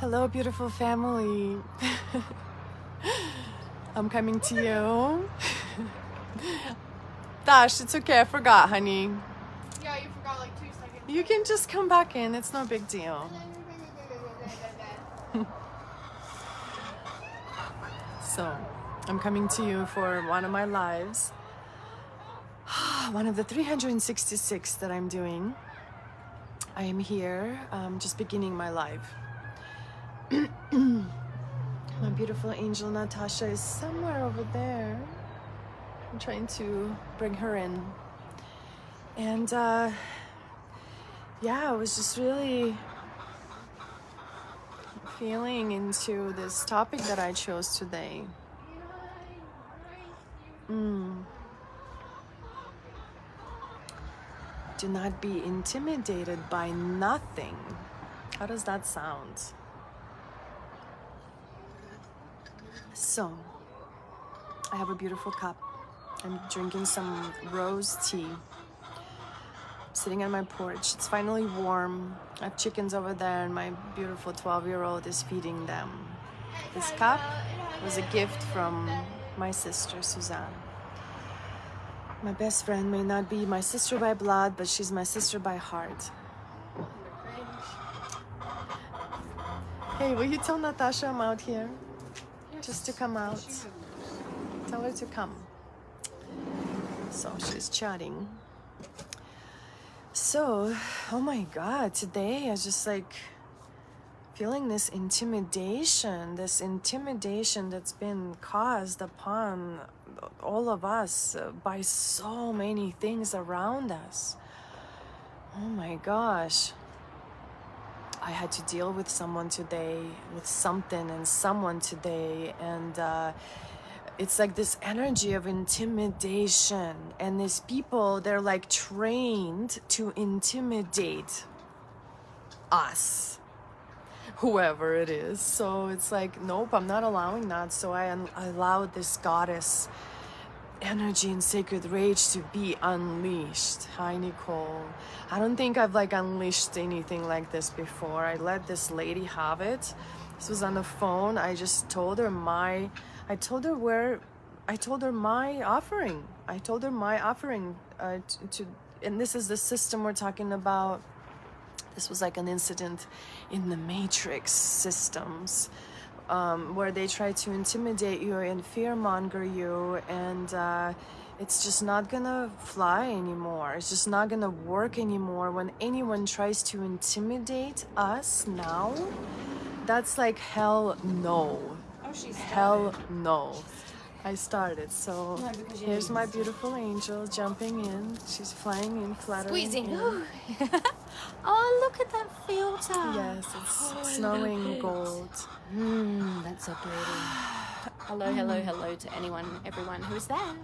Hello, beautiful family. I'm coming to you. Dash, it's okay. I forgot, honey. Yeah, you forgot like 2 seconds. You can just come back in. It's no big deal. So, I'm coming to you for one of my lives. One of the 366 that I'm doing. I am here, just beginning my life. My beautiful angel Natasha is somewhere over there. I'm trying to bring her in. And yeah, I was just really feeling into this topic that I chose today. Do not be intimidated by nothing. How does that sound? So, I have a beautiful cup. I'm drinking some rose tea. Sitting on my porch. It's finally warm. I have chickens over there, and my beautiful 12-year-old is feeding them. This cup was a gift from my sister, Suzanne. My best friend may not be my sister by blood, but she's my sister by heart. Hey, will you tell Natasha I'm out here? Just to come out. Tell her to come. So she's chatting. So, oh my God, today I was just like feeling this intimidation that's been caused upon all of us by so many things around us. Oh my gosh. I had to deal with someone today, with something and someone today, and it's like this energy of intimidation, and these people, they're like trained to intimidate us, whoever it is. So it's like, nope, I'm not allowing that. So I allowed this goddess energy and sacred rage to be unleashed. Hi, Nicole. I don't think I've like unleashed anything like this before. I let this lady have it. This was on the phone. I just told her my offering. I told her my offering and this is the system we're talking about. This was like an incident in the Matrix systems, where they try to intimidate you and fearmonger you, and it's just not gonna fly anymore. It's just not gonna work anymore. When anyone tries to intimidate us now, that's like hell no. Oh, she's hell no. I started, so no, here's my beautiful angel jumping in. She's flying in, fluttering squeezing. in. Oh, look at that filter. Yes, it's snowing gold. That's so pretty. Hello to everyone who's there.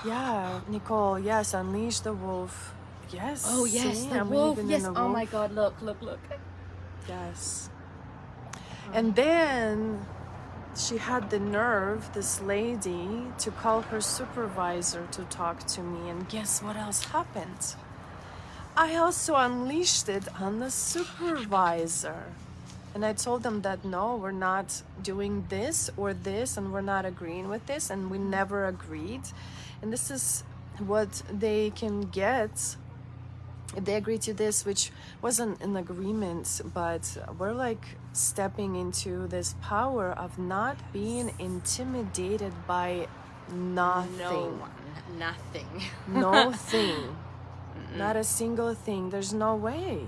Yeah, Nicole, yes, unleash the wolf. Yes. Oh, yes, see, the I'm wolf. even Yes, in the oh wolf. my God, look. Yes. And then she had the nerve, this lady, to call her supervisor to talk to me. And guess what else happened? I also unleashed it on the supervisor. And I told them that no, we're not doing this or this, and we're not agreeing with this, and we never agreed. And this is what they can get if they agree to this, which wasn't an agreement, but we're like stepping into this power of not being intimidated by nothing. No one, nothing. No thing. Not a single thing. There's no way.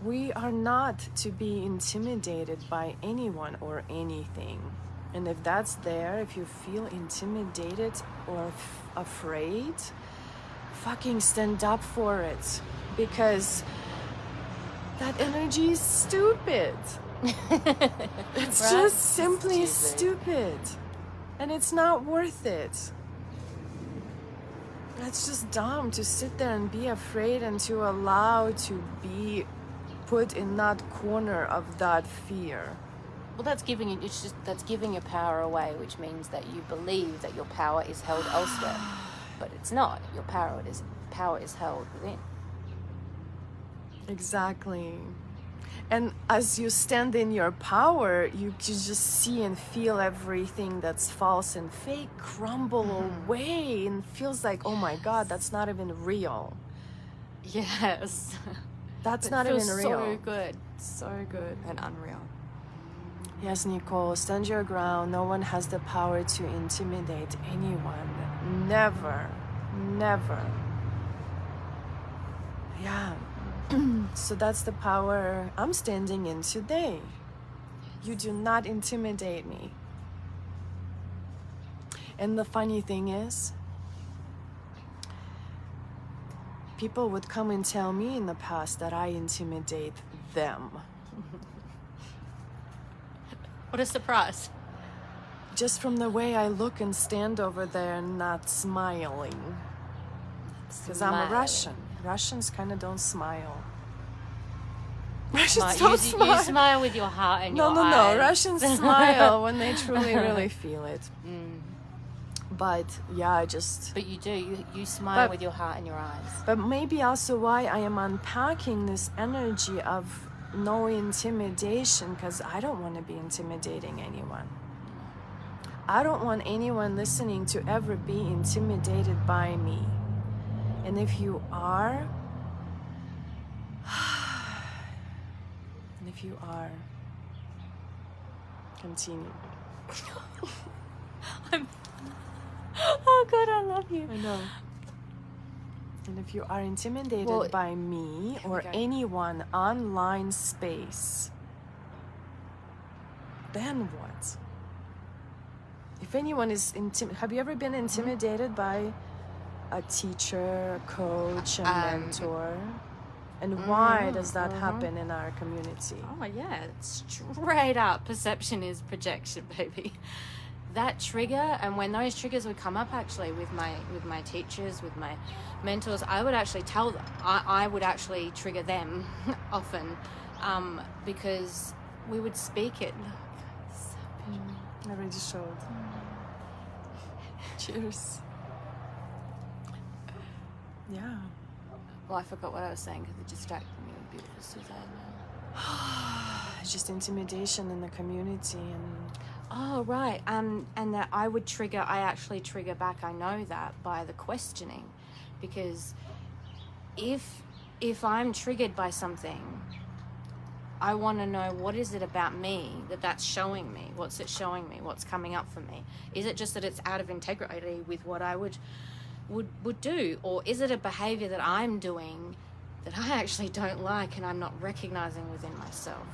We are not to be intimidated by anyone or anything. And if that's there, if you feel intimidated or afraid, fucking stand up for it. Because that energy is stupid. It's right? Just simply stupid. And it's not worth it. It's just dumb to sit there and be afraid and to allow to be put in that corner of that fear. Well, that's giving your power away, which means that you believe that your power is held elsewhere, but it's not. Your power is held within. Exactly. And as you stand in your power, you just see and feel everything that's false and fake crumble away, and feels like, oh my God, that's not even real. Yes. That's It not feels even real. so good. So good and unreal. Yes, Nicole, stand your ground. No one has the power to intimidate anyone. Never. Never. Yeah. So that's the power I'm standing in today. You do not intimidate me. And the funny thing is, people would come and tell me in the past that I intimidate them. What a surprise. Just from the way I look and stand over there and not smiling. Because I'm a Russian. Russians kind of don't smile. Russians don't smile. You smile with your heart and your eyes. No. Russians smile when they truly, really feel it. But yeah, But you do. You smile with your heart and your eyes. But maybe also why I am unpacking this energy of no intimidation, because I don't want to be intimidating anyone. I don't want anyone listening to ever be intimidated by me. And if you are, continue. Oh God, I love you. I know. And if you are intimidated by me or anyone online space, then what? If anyone is have you ever been intimidated by a teacher, a coach, a mentor? And why does that happen in our community? Oh yeah, straight up. Perception is projection, baby. That trigger, and when those triggers would come up, actually, with my teachers, with my mentors, I would actually tell them. I would actually trigger them often, because we would speak it. I already showed. Cheers. Yeah. Well, I forgot what I was saying because it distracted me with beautiful Suzanne. Just intimidation in the community and... Oh, right. And that I actually trigger back, I know that, by the questioning. Because if I'm triggered by something, I want to know, what is it about me that's showing me? What's it showing me? What's coming up for me? Is it just that it's out of integrity with what I would do? Or is it a behavior that I'm doing that I actually don't like and I'm not recognizing within myself?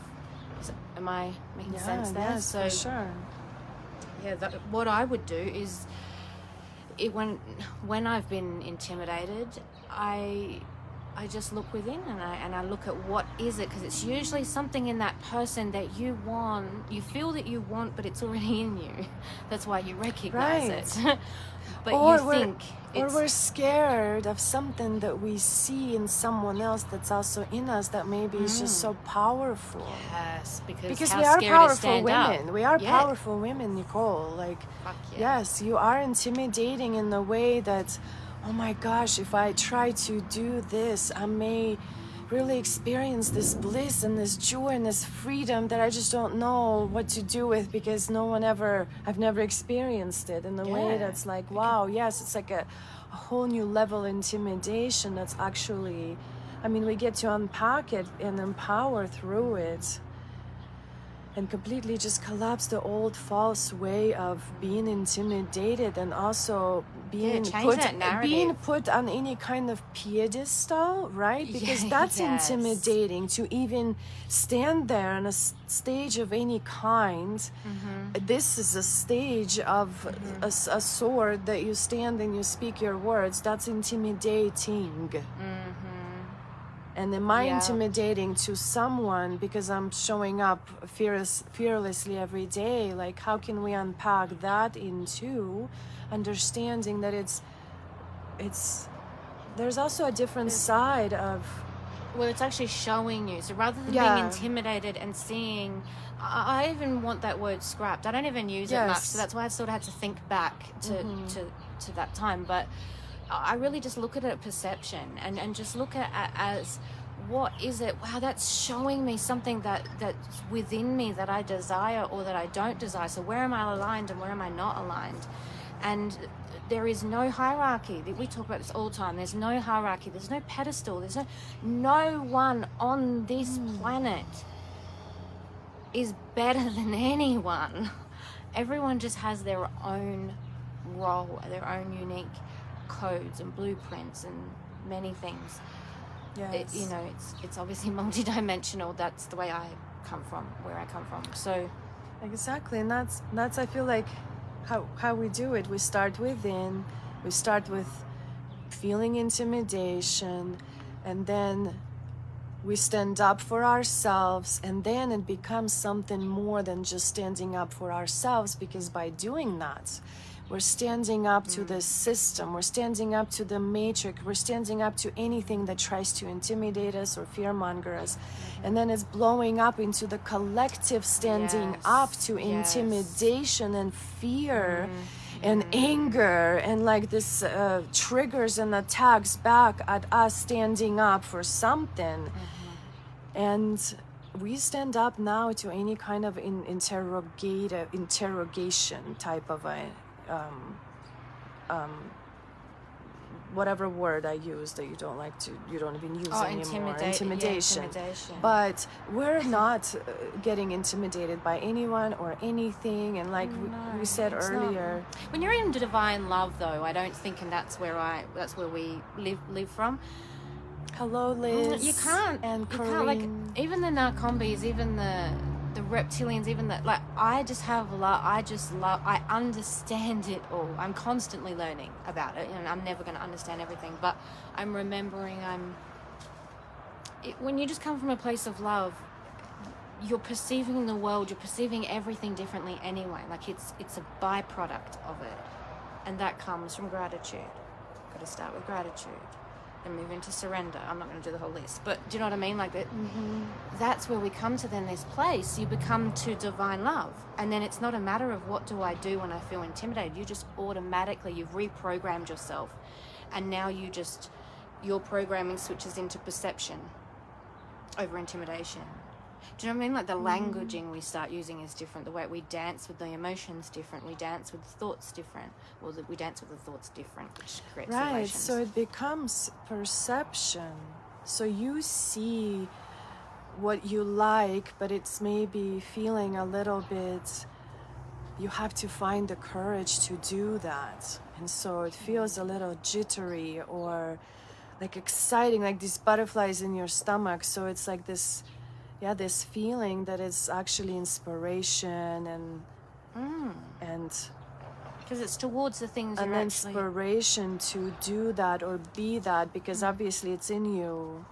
Am I making sense there? Yes, for sure. Yeah, what I would do is, when I've been intimidated, I just look within and I look at what is it, because it's usually something in that person that you feel that you want, but it's already in you. That's why you recognize it. But or we're scared of something that we see in someone else that's also in us that maybe is just so powerful. Yes, because we are powerful women. Up. We are powerful women, Nicole. Like, yes, you are intimidating in the way that, oh my gosh, if I try to do this, I may really experience this bliss and this joy and this freedom that I just don't know what to do with, because I've never experienced it in a way that's like, wow, yes, it's like a whole new level intimidation that's actually, I mean, we get to unpack it and empower through it and completely just collapse the old false way of being intimidated, and also being put on any kind of pedestal, right? Because that's intimidating, to even stand there on a stage of any kind. This is a stage of a sword that you stand and you speak your words. That's intimidating. And am I intimidating to someone because I'm showing up fearlessly every day? Like, how can we unpack that into understanding that there's also a different side of... Well, it's actually showing you. So rather than being intimidated and seeing... I even want that word scrapped. I don't even use it much, so that's why I sort of had to think back to that time. But I really just look at it perception and just look at it as, what is it? Wow, that's showing me something that's within me that I desire or that I don't desire. So where am I aligned and where am I not aligned? And there is no hierarchy. We talk about this all the time. There's no hierarchy. There's no pedestal. There's no one on this planet is better than anyone. Everyone just has their own role, their own unique codes and blueprints and many things. Yes. It's obviously multidimensional. That's the way I come from, where I come from. So Exactly, and that's I feel like how we do it. We start within. We start with feeling intimidation, and then we stand up for ourselves, and then it becomes something more than just standing up for ourselves, because by doing that, we're standing up to the system, we're standing up to the matrix, we're standing up to anything that tries to intimidate us or fearmonger us. And then it's blowing up into the collective standing up to intimidation and fear and anger, and like this triggers and attacks back at us standing up for something. And we stand up now to any kind of interrogation type of a whatever word I use that you don't even use anymore. Intimidation. But we're not getting intimidated by anyone or anything. And like we said earlier, when you're in divine love, though, I don't think, and that's where we live from. Hello, Liz. You can't. And you Corinne. can't, like, even the Narcombes, even the reptilians, even the, like, I just have love. I understand it all. I'm constantly learning about it, and I'm never going to understand everything, but I'm remembering when you just come from a place of love, you're perceiving the world, you're perceiving everything differently anyway. Like, it's a byproduct of it, and that comes from gratitude. Got to start with gratitude and move into surrender. I'm not going to do the whole list, but do you know what I mean? Like that. That's where we come to then this place. You become to divine love, and then it's not a matter of what do I do when I feel intimidated. You just automatically, you've reprogrammed yourself, and now your programming switches into perception over intimidation. Do you know what I mean? Like the languaging we start using is different. The way we dance with the emotions different. We dance with the thoughts different. Well, we dance with the thoughts different, which creates right. So it becomes perception. So you see what you like, but it's maybe feeling a little bit. You have to find the courage to do that, and so it feels a little jittery or like exciting, like these butterflies in your stomach. So it's like this. Yeah, this feeling that is actually inspiration and because it's towards the things an you're inspiration to do that or be that, because obviously it's in you,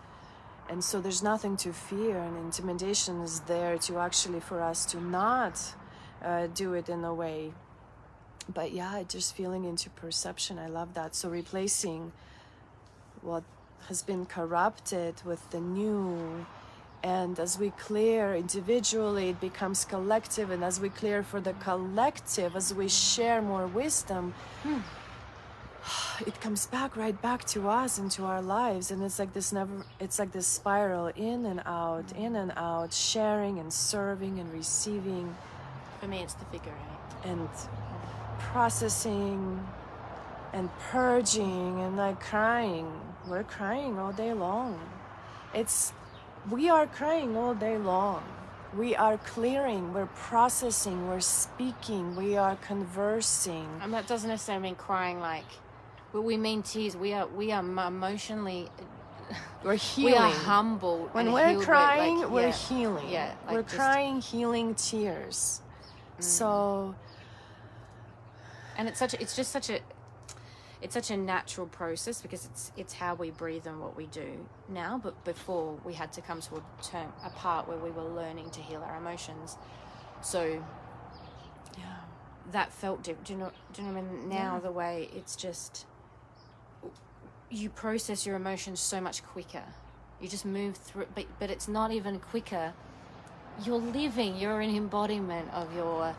and so there's nothing to fear, and intimidation is there to actually for us to not do it in a way. But yeah, just feeling into perception, I love that. So replacing what has been corrupted with the new. And as we clear individually, it becomes collective. And as we clear for the collective, as we share more wisdom, it comes right back to us, into our lives. And it's like this spiral in and out, sharing and serving and receiving. For me, it's the figure eight. And processing and purging and like crying. We're crying all day long. We are crying all day long. We are clearing, we're processing, we're speaking, we are conversing. And that doesn't necessarily mean crying like, but we mean tears. We are emotionally, we're healing. We are humble. When we're crying, we're healing. Yeah, like we're crying, healing tears. So, and it's such a natural process, because it's how we breathe and what we do now. But before, we had to come to a part where we were learning to heal our emotions. So yeah, that felt different. Do you know what I mean? Now the way it's just, you process your emotions so much quicker. You just move through, but it's not even quicker. You're an embodiment of your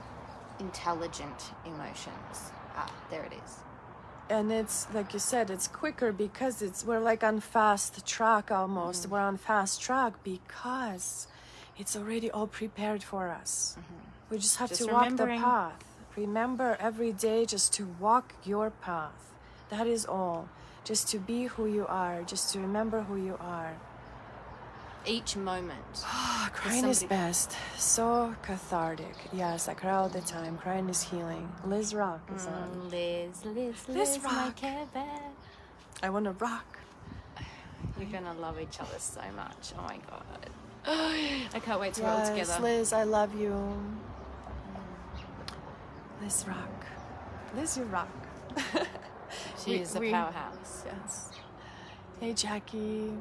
intelligent emotions. There it is. And it's like you said, it's quicker because we're like on fast track almost. Mm-hmm. We're on fast track because it's already all prepared for us. We just have Just to walk the remembering. path. Remember every day just to walk your path. That is all. Just to be who you are. Just to remember who you are. Each moment. Crying is best. So cathartic. Yes, I cry all the time. Crying is healing. Liz Rock is on. Liz, my Rock. Care Bear. I want to rock. You're gonna love each other so much. Oh my god. I can't wait to roll together. Liz, I love you. Liz Rock. Liz, you rock. She is a powerhouse. Yes. Hey, Jackie.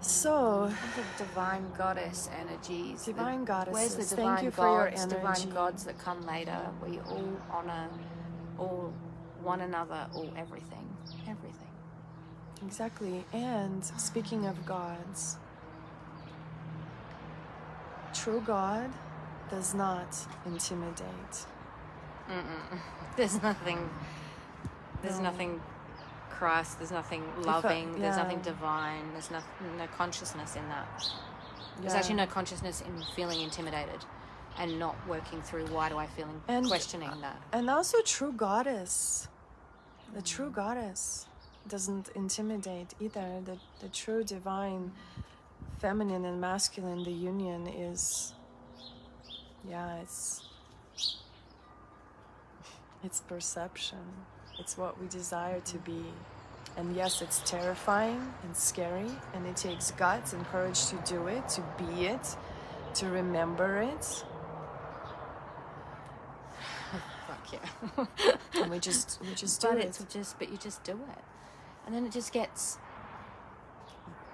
So, The divine goddess energies. divine goddesses, Where's the thank divine you for your gods, energy. divine gods that come later? We all honor all one another, all everything. Everything. Exactly. And speaking of gods, true God does not intimidate. There's nothing Christ, there's nothing loving, there's nothing divine, there's no consciousness in that. There's actually no consciousness in feeling intimidated and not working through why do I feel questioning that. And also true goddess. The true goddess doesn't intimidate either. The true divine feminine and masculine, the union is, it's perception. It's what we desire to be. And yes, it's terrifying and scary, and it takes guts and courage to do it, to be it, to remember it. Fuck yeah. And we just do it. But you just do it. And then it just gets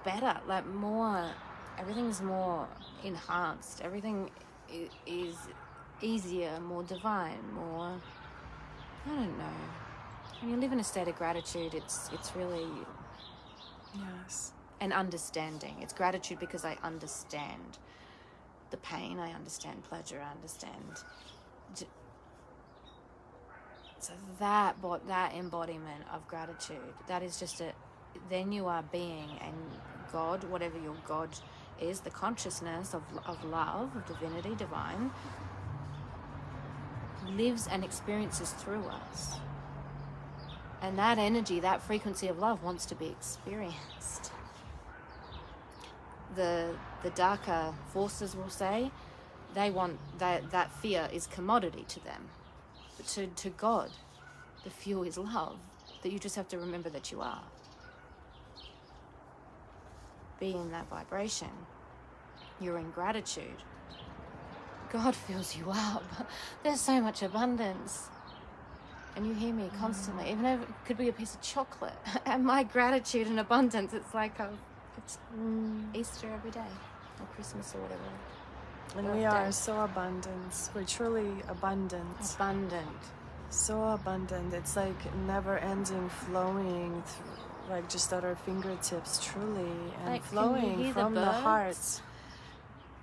better, like more, everything's more enhanced. Everything is easier, more divine, more, I don't know. When you live in a state of gratitude, it's really Yes. an understanding. It's gratitude because I understand the pain, I understand pleasure, I understand. So that embodiment of gratitude, that is just then you are being, and God, whatever your God is, the consciousness of love, of divinity, divine, lives and experiences through us. And that energy, that frequency of love wants to be experienced. The darker forces will say, they want that fear is commodity to them. But to God, the fuel is love, that you just have to remember that you are. Be in that vibration. You're in gratitude. God fills you up. There's so much abundance. And you hear me constantly, even though it could be a piece of chocolate. And my gratitude and abundance, it's like it's Easter every day, or Christmas or whatever. And we are so abundant. We're truly abundant. So abundant. It's like never-ending flowing, like just at our fingertips, truly, and like, flowing from the heart. birds?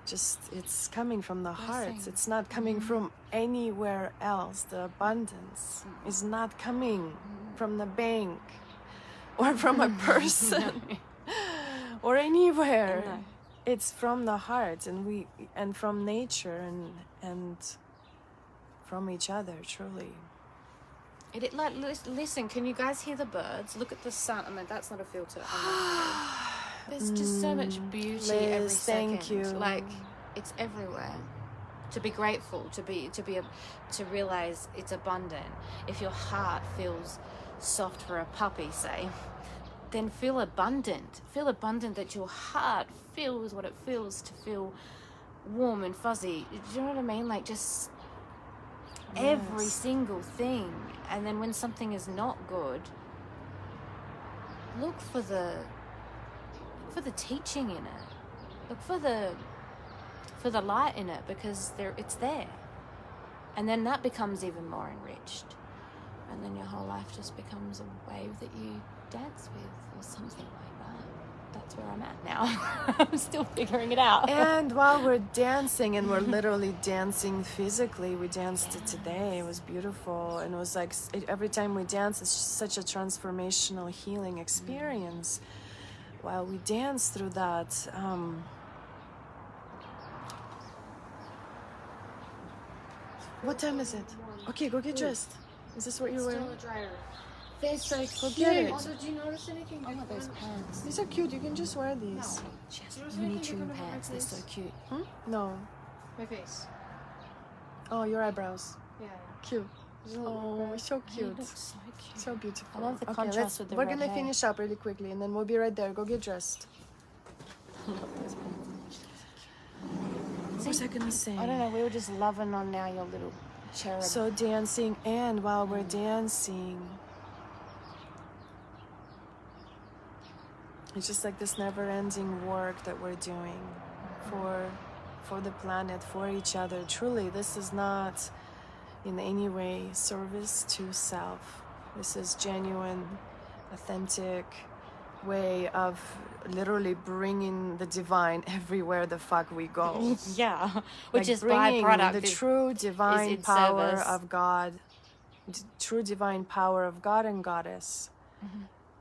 Just, it's coming from the heart. It's not coming from anywhere else. The abundance is not coming from the bank or from a person or anywhere. No. It's from the heart, and from nature, and from each other, truly. Listen, can you guys hear the birds? Look at the sun. I mean, that's not a filter. There's just so much beauty Liz, every second. thank you. Like, it's everywhere. To be grateful, to realize it's abundant. If your heart feels soft for a puppy, say, then feel abundant. Feel abundant that your heart feels what it feels to feel warm and fuzzy. Do you know what I mean? Like, just every single thing. And then when something is not good, look for the teaching in it. Look for the light in it, because it's there. And then that becomes even more enriched. And then your whole life just becomes a wave that you dance with, or something like that. that's where I'm at now. I'm still figuring it out. And while we're dancing, and we're literally dancing physically, we danced it today. It was beautiful, and it was like every time we dance, it's just such a transformational healing experience. While we dance through that, what time is it? Okay, go get dressed. Is this what you're wearing? Still a dryer. They're so go get it. Also, do you notice anything different? Those pants. These are cute. You can just wear these. She has mini trim pants. They're so cute. No. My face. Oh, your eyebrows. Yeah. Cute. Oh, so He cute. looks so cute. So beautiful. I love the Okay, contrast with the we're red gonna hair. finish up really quickly, and then we'll be right there. Go get dressed. What was I gonna say? I don't know. We were just loving on now your little cherub. So dancing, and while we're dancing, it's just like this never-ending work that we're doing for the planet, for each other. Truly, this is not in any way service to self. This is genuine, authentic way of literally bringing the divine everywhere the fuck we go. Yeah, which Like is bringing byproduct. the true divine in power service. of God, true divine power of God and Goddess.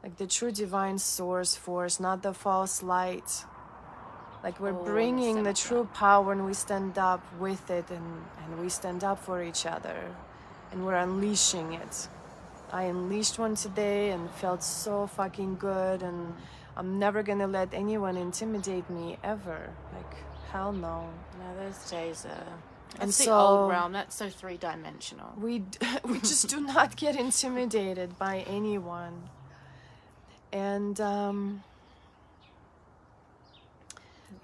Like the true divine source force, not the false light. Like we're bringing the true power, and we stand up with it, and we stand up for each other, and we're unleashing it. I unleashed one today and felt so fucking good, and I'm never gonna let anyone intimidate me ever. Like, hell no. No, those days are... And That's the so old realm. That's so three-dimensional. we just do not get intimidated by anyone. And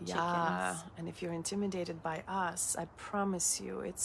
yeah, Chickens. and if you're intimidated by us, I promise you, it's